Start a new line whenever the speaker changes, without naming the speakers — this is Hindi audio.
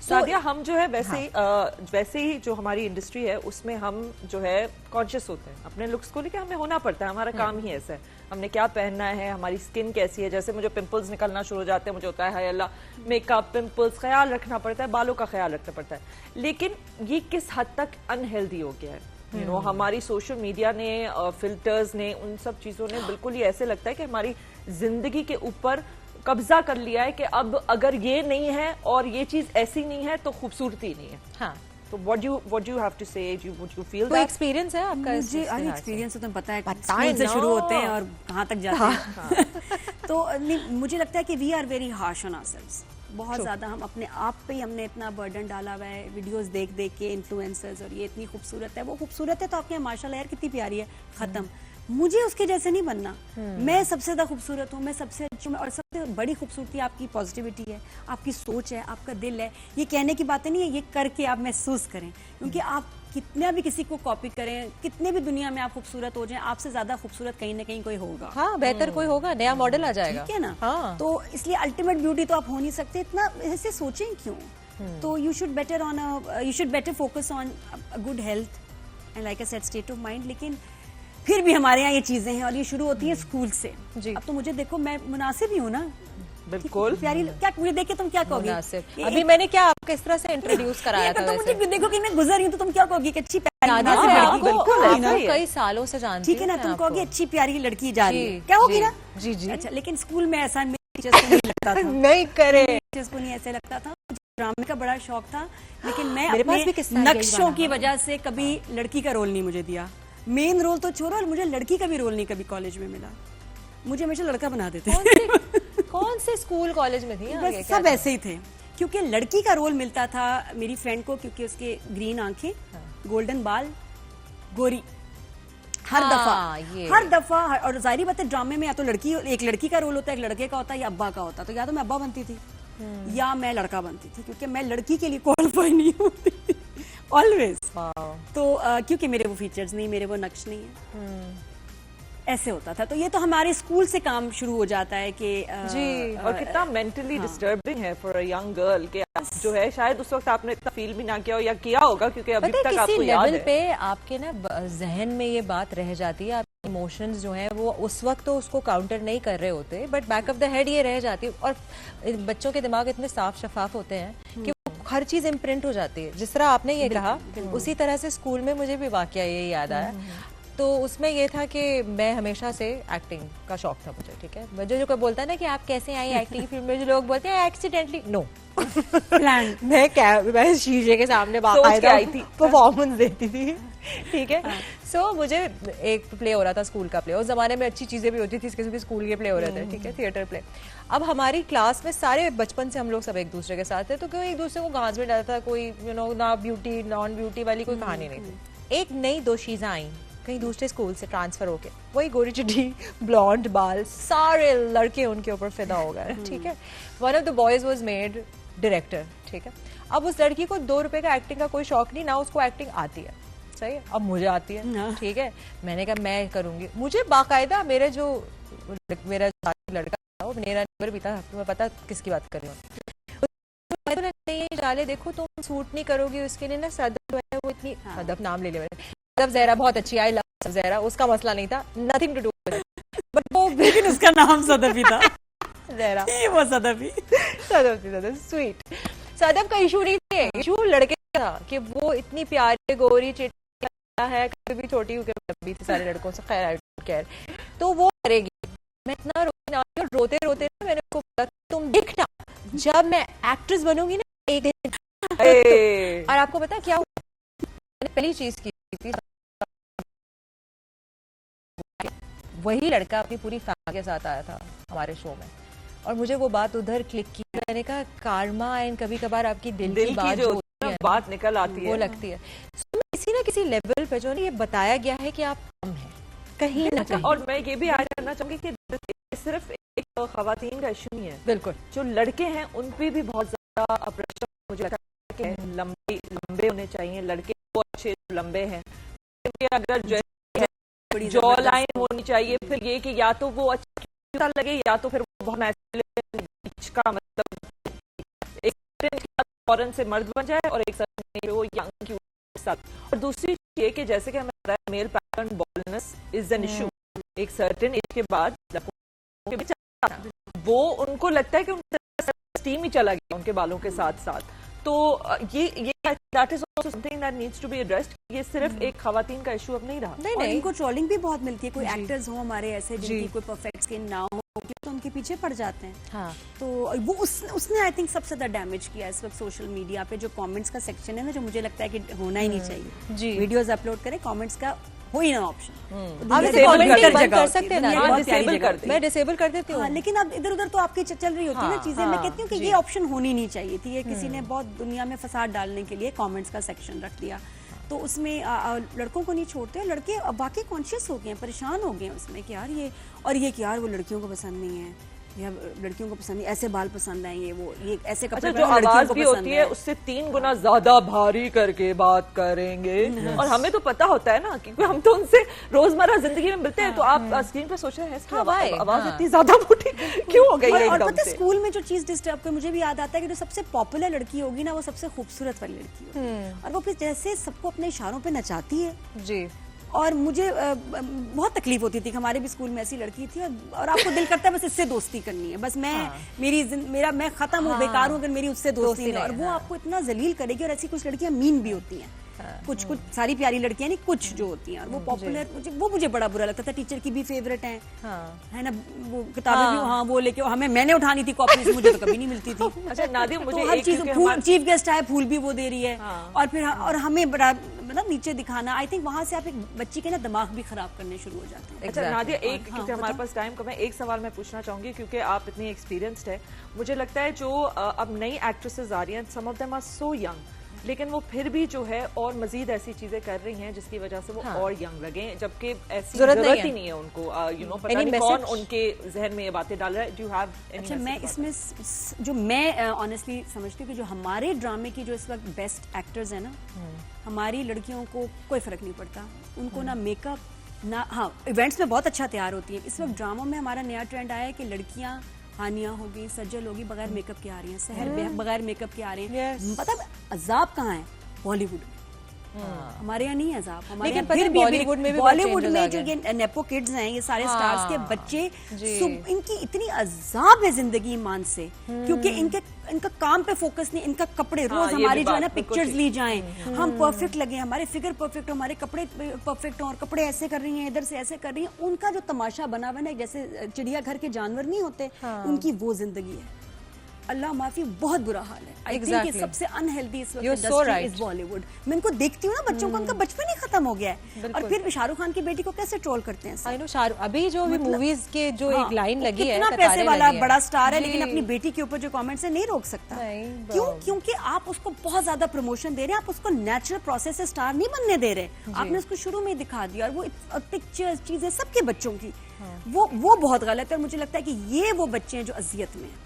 सादिया, हम जो है वैसे ही जो हमारी इंडस्ट्री है उसमें हम जो है कॉन्शियस होते हैं अपने लुक्स को लेकर, हमें होना पड़ता है, हमारा काम ही ऐसा है, हमने क्या पहनना है, हमारी स्किन कैसी है। जैसे मुझे पिंपल्स निकलना शुरू हो जाते हैं, मुझे होता है हाय अल्लाह, मेकअप, पिंपल्स, ख्याल रखना पड़ता है, बालों का ख्याल रखना पड़ता है। लेकिन ये किस हद तक अनहेल्दी हो गया है, हमारी सोशल मीडिया ने, फिल्टर्स ने, उन सब चीजों ने बिल्कुल ही ऐसे लगता है कि हमारी जिंदगी के ऊपर कब्जा कर लिया है कि अब अगर ये नहीं है और ये चीज ऐसी नहीं है तो खूबसूरती नहीं है।
हाँ,
तो what do you have to say? Would you feel
कोई
that?
एक्सपीरियंस है आपका?
मुझे एक्सपीरियंस तो तुम्हें पता है,
बताएं
स्कूल से
ना।
शुरू होते हैं और कहाँ तक जाते हैं। तो मुझे लगता है कि we are very harsh on ourselves. बहुत ज्यादा हम अपने आप पे ही हमने इतना बर्डन डाला हुआ है, वीडियोस देख देख के, इन्फ्लुएंसर्स, और ये इतनी खूबसूरत है, वो खूबसूरत है तो आपके माशाल्लाह यार कितनी प्यारी है, खत्म। मुझे उसके जैसे नहीं बनना, मैं सबसे ज्यादा खूबसूरत हूँ, मैं सबसे अच्छी हूँ, और सबसे बड़ी खूबसूरती आपकी पॉजिटिविटी है, आपकी सोच है, आपका दिल है। ये कहने की बातें नहीं है, ये करके आप महसूस करें, क्योंकि आप कितना भी किसी को कॉपी करें, कितने भी दुनिया में आप खूबसूरत हो जाएं, आपसे ज्यादा खूबसूरत कहीं ना कहीं कोई होगा।
हाँ, बेहतर कोई होगा, नया मॉडल आ जाएगा,
ठीक है ना।
हाँ।
तो इसलिए अल्टीमेट ब्यूटी तो आप हो नहीं सकते, इतना ऐसे सोचें क्यों। तो you should better focus on good health and like a set state of mind. लेकिन फिर भी हमारे यहाँ ये चीजें हैं, और ये शुरू होती है स्कूल से। अब तो मुझे देखो, मैं मुनासिब ही हूँ ना,
बिल्कुल
प्यारी। क्या मुझे देख के तुम क्या कहोगी?
अभी मैंने क्या आपको इस तरह से इंट्रोड्यूस कराया था?
तो मुझे देखो कि मैं गुजर रही हूँ तो तुम क्या कहोगी कि अच्छी प्यारी
कई सालों से जानती
ठीक है ना, तुम कहोगी अच्छी प्यारी लड़की जा रही है, क्या होगी ना?
जी जी।
अच्छा, लेकिन स्कूल में ऐसा टीचर्स को नहीं लगता था,
नहीं करे,
टीचर्स को नहीं ऐसे लगता था। ड्रामे का बड़ा शौक था, लेकिन मैं
मेरे पास भी
अपने
किस्सा है यही
नक्शों
वाला।
की वजह से कभी लड़की का रोल नहीं मुझे दिया। मेन रोल तो छोड़ो, और मुझे लड़की का भी रोल नहीं कभी कॉलेज में मिला। मुझे हमेशा लड़का बना देते।
कौन से स्कूल कॉलेज में थी?
बस सब ऐसे ही थे, क्योंकि लड़की का रोल मिलता था मेरी फ्रेंड को, क्योंकि उसके ग्रीन आंखें, गोल्डन बाल, गोरी, हर दफा। और जाहिर बात है, ड्रामे में या तो एक लड़की का रोल होता है, एक लड़के का होता है, या अब्बा का होता है। तो या तो मैं अब्बा बनती थी या मैं लड़का बनती थी, क्योंकि मैं लड़की के लिए क्वालिफाई नहीं होती ऑलवेज। तो क्योंकि मेरे वो फीचर्स नहीं, मेरे वो नक्श नहीं है, ऐसे होता था। तो ये तो हमारे स्कूल से काम शुरू हो जाता है कि
जी। और कितना मेंटली डिस्टर्बिंग है फॉर अ यंग गर्ल कि जो है, शायद उस वक्त आपने इतना फील भी ना किया हो, या किया होगा क्योंकि अभी तक आपको याद है।
पे आपके ना जहन में ये बात रह जाती है, इमोशंस जो हैं वो उस वक्त तो उसको काउंटर नहीं कर रहे होते, but back of the head ये रह जाती है। और बच्चों के दिमाग इतने साफ शफाफ होते हैं कि हर चीज इम्प्रिंट हो जाती है। जिस तरह आपने ये कहा, उसी तरह से स्कूल में मुझे भी वाकया ये याद आया। तो उसमें ये था कि मैं हमेशा से एक्टिंग का शौक था मुझे, ठीक है। मुझे जो कोई बोलता है ना कि आप कैसे आई एक्टिंग की फील्ड में, जो लोग बोलते हैं एक्सीडेंटली, नो प्लान। मैं शीशे के सामने बाकायदा आई थी, परफॉर्मेंस देती थी, ठीक है। सो मुझे एक प्ले हो रहा था, स्कूल का प्ले। उस जमाने में अच्छी चीजें भी होती थी, इसके स्कूल के प्ले हो रहे थे, ठीक है, थिएटर प्ले। अब हमारी क्लास में सारे बचपन से हम लोग सब एक दूसरे के साथ थे, तो कोई एक दूसरे को घास में डालता था, कोई ना ब्यूटी नॉन ब्यूटी वाली कोई कहानी नहीं थी। एक नई दोशीजा आई कहीं दूसरे स्कूल से ट्रांसफर होके, वही गोरी चिट्ठी, ब्लॉन्ड बाल, सारे लड़के उनके ऊपर फिदा हो गए, ठीक है। One of the boys was made director, ठीक है। अब उस लड़की को 2 रुपए का एक्टिंग का कोई शौक नहीं, ना उसको एक्टिंग आती है, सही है। अब मुझे आती है, ठीक है। मैंने कहा मैं करूंगी। मुझे बाकायदा मेरा लड़का था, वो मेरा नंबर भी था, तुम्हें पता किसकी बात कर रही हूँ, डाले देखो तुम सूट नहीं करोगी उसके लिए ना, सदफ जो है वो इतनी, सदफ नाम ले लिया, सदफ जहरा बहुत अच्छी, आई लव जहरा, उसका मसला नहीं था, nothing to do with it, but वो
लेकिन उसका नाम सदफ ही था,
जहरा,
वो सदफ ही,
सदफ स्वीट। सदफ का इशू नहीं था, इशू लड़के था कि वो इतनी प्यारी गोरी चिट्टी है, कभी भी छोटी होकर सारे लड़कों से, खैर तो वो करेगी। मैं इतना रोते रोते मैंने उसको बोला तुम देखना, जब मैं एक्ट्रेस बनूंगी ना एक दिन। और आपको पता क्या हुआ, मैंने पहली चीज की थी, वही लड़का अपनी पूरी फैमिली के साथ आया था हमारे शो में, और मुझे वो बात उधर क्लिक की। मैंने कहा कार्मा एंड कभी कभार आपकी दिल की बात जो
बात निकल आती है,
वो लगती है। किसी ना किसी लेवल पे जो ये बताया गया है कि आप कम है कहीं ना कहीं।
और मैं ये भी ऐड करना चाहूंगी कि सिर्फ एक खवातीन का इशू नहीं है,
बिल्कुल जो
लड़के हैं उन पे भी बहुत ज्यादा प्रेशर मुझे लगता है कि लंबे होने चाहिए, लड़के वो अच्छे लंबे हैं, अगर जॉ लाइन होनी चाहिए, फिर ये कि या तो वो अच्छा लगे या तो फिर वो बहुत का मतलब फौरन से मर्द बन जाए और एक सर्टेन वो यंग की साथ। और दूसरी चीज ये कि जैसे कि हमें पता है male pattern baldness is an issue, एक सर्टेन एज के बाद वो उनको लगता है कि उनका स्टीम ही चला गया उनके बालों के साथ साथ। तो ये that is also something that needs to be addressed. ये सिर्फ एक खवातीन का इशू अब नहीं रहा।
नहीं, और इनको ट्रोलिंग भी बहुत मिलती है। कोई एक्टर्स हो हमारे ऐसे जिनकी कोई परफेक्ट स्किन ना हो तो उनके पीछे पड़ जाते हैं।
हाँ।
तो वो उसने आई थिंक सबसे ज्यादा डैमेज किया इस वक्त सोशल मीडिया पे। जो कमेंट्स का सेक्शन है ना, जो मुझे लगता है कि होना ही नहीं चाहिए।
जी।
वीडियोस अपलोड करें, कमेंट्स का हो ही ना ऑप्शन।
आप कमेंटिंग बंद कर सकते हैं ना,
डिसेबल कर दें।
मैं डिसेबल कर देती हूँ।
हाँ, लेकिन अब इधर उधर तो आपकी चल रही होती है ना चीजें। मैं कहती हूँ कि ये ऑप्शन होनी नहीं चाहिए थी। ये किसी ने बहुत दुनिया में फसाद डालने के लिए कमेंट्स का सेक्शन रख दिया। तो उसमें लड़कों को नहीं छोड़ते, लड़के वाकई कॉन्शियस हो गए हैं, परेशान हो गए हैं उसमें कि यार ये, और ये कि यार वो लड़कियों को पसंद नहीं है, या लड़कियों को पसंद नहीं, ऐसे बाल पसंद आएंगे, वो ये ऐसे कपड़े
जो आवाज भी होती है उससे 3 गुना ज्यादा भारी करके बात करेंगे। और हमें तो पता होता है ना, क्योंकि हम तो उनसे रोजमर्रा जिंदगी में मिलते हैं। तो आप स्क्रीन पे सोच रहे हैं आवाज इतनी ज्यादा मोटी क्यों हो गई है
और
एकदम से।
स्कूल में जो चीज डिस्टर्ब कर मुझे भी याद आता है कि जो सबसे पॉपुलर लड़की होगी ना, वो सबसे खूबसूरत वाली लड़की होगी, और वो फिर जैसे सबको अपने इशारों पे नचाती है।
जी।
और मुझे बहुत तकलीफ होती थी कि हमारे भी स्कूल में ऐसी लड़की थी, और आपको दिल करता है बस इससे दोस्ती करनी है, बस मैं खत्म हूँ, बेकार हूँ अगर मेरी उससे दोस्ती नहीं। और वो आपको इतना जलील करेगी। और ऐसी कुछ लड़कियां मीन भी होती हैं, कुछ सारी प्यारी लड़कियां नहीं, कुछ जो होती हैं। और वो पॉपुलर, मुझे बड़ा बुरा लगता था। टीचर की भी फेवरेट है ना, वो किताबें भी वो लेके मैंने उठानी थी कॉपी, मुझे तो कभी नहीं मिलती थी।
अच्छा नादिया, मुझे
हर चीज, चीफ गेस्ट आए, फूल भी वो दे रही है, और फिर और हमें बड़ा मतलब नीचे दिखाना। आई थिंक वहां से आप एक बच्ची के ना दिमाग भी खराब करने शुरू हो जाते हैं।
अच्छा नादिया, क्योंकि हमारे पास टाइम कम है, एक सवाल मैं पूछना चाहूंगी, क्योंकि आप इतनी एक्सपीरियंस्ड है। मुझे लगता है जो अब नई एक्ट्रेसेस आ रही हैं, some of them are so young, लेकिन वो फिर भी जो है और मजीद ऐसी चीजें कर रही हैं जिसकी वजह से वो और यंग लगे, जबकि ऐसी जरूरत ही नहीं है उनको। पता नहीं कौन उनके जहन में ये बातें डाल रहा है। Do have any?
अच्छा, मैं इसमें जो मैं ऑनेस्टली समझती हूँ कि जो हमारे ड्रामे की जो इस वक्त बेस्ट एक्टर्स है ना, हमारी लड़कियों को कोई फर्क नहीं पड़ता। उनको ना मेकअप ना, हाँ इवेंट्स में बहुत अच्छा तैयार होती है। इस वक्त ड्रामों में हमारा नया ट्रेंड आया है कि लड़कियां हानिया होगी, सज्जल होगी, बगैर मेकअप के आ रही हैं, सहर बगैर मेकअप के आ रही हैं। मतलब अजाब कहाँ है? बॉलीवुड में। हमारे यहाँ नहीं है अजाब। हमारे यहाँ फिर भी बॉलीवुड में जो ये नेपो किड्स हैं, ये सारे स्टार्स के बच्चे, इनकी इतनी अजाब है जिंदगी ईमान से, क्योंकि इनका काम पे फोकस नहीं। इनका कपड़े रोज हमारी जो है ना पिक्चर्स ली जाएं, हम परफेक्ट लगे, हमारे फिगर परफेक्ट हो, हमारे कपड़े परफेक्ट हो, और कपड़े ऐसे कर रही हैं, इधर से ऐसे कर रही हैं। उनका जो तमाशा बना हुआ है, जैसे चिड़ियाघर के जानवर नहीं होते, उनकी वो जिंदगी है। अल्लाह माफी, बहुत बुरा हाल है। आई थिंक सबसे अनहेल्दी इस वक्त इंडस्ट्री इज बॉलीवुड। मैं इनको देखती हूँ ना, बच्चों का उनका बचपन ही खत्म हो गया है। और फिर शाहरुख खान की बेटी को कैसे ट्रोल करते हैं।
आई नो शाहरुख अभी जो भी मूवीज के जो एक लाइन लगी है,
इतना पैसे वाला बड़ा स्टार है, लेकिन अपनी बेटी के ऊपर जो कमेंट्स है नहीं रोक सकता। क्यों? क्योंकि आप उसको बहुत ज्यादा प्रमोशन दे रहे हैं, आप उसको नेचुरल प्रोसेस से स्टार नहीं बनने दे रहे। आपने उसको शुरू में ही दिखा दिया, और वो पिक्चर्स चीजें सबके बच्चों की, वो बहुत गलत है। मुझे लगता है कि ये वो बच्चे हैं जो अजियत में है।